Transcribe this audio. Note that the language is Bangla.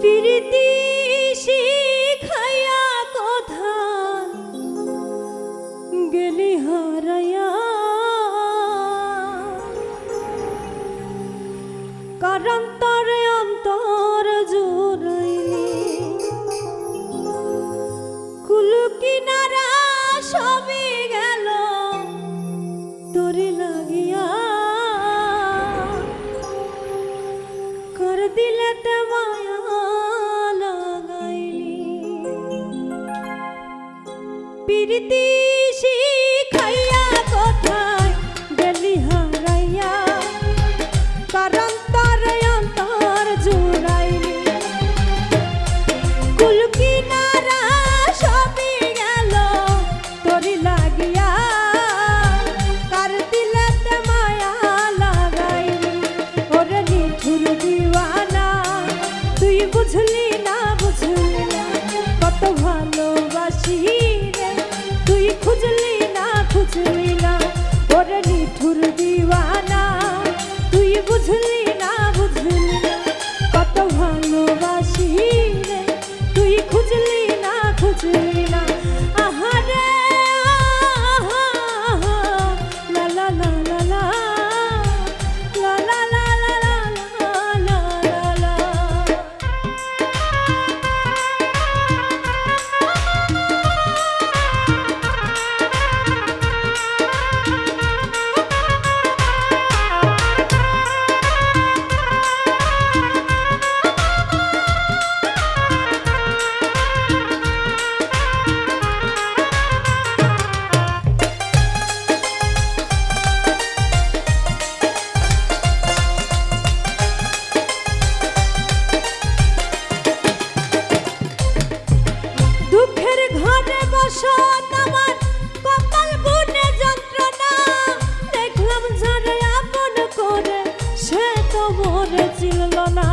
প্রীতি শিখাইয়া কথা গেলি হারাইয়া, কারণ তোর অন্তর জুড়াইলি কুল কিনারা সবই গেল তোরে লাগিয়া, কর দিলেতে মায়া লাগাইলি। প্রীতি শিখাইয়া কোথায় গেলি হারাইয়া, কারণ তোর অন্তর জুড়াইলি কুল কিনারা সবই গেল তোরে লাগিয়া, কার দিলেতে মায়া লাগাইলি। ওরে নিঠুর দিওয়ানা তুই বুঝলি না বুঝলি না কত ভালোবাসি রে, তুই খুঁজলি না খুঁজলি না। ওরে নিঠুর দিওয়ানা তুই বুঝলি না বুঝলি না কত ভালোবাসি রে, তুই খুঁজলি না খুঁজলি না। আহারে আহা, লা লা লা লা লা, লা লা লা লা লা লা লা লা। দুঃখের ঘরে বসত আমার কপাল বুনে যন্ত্রণা, দেখলাম যারে আপন করে সে তো মরে চিনল না।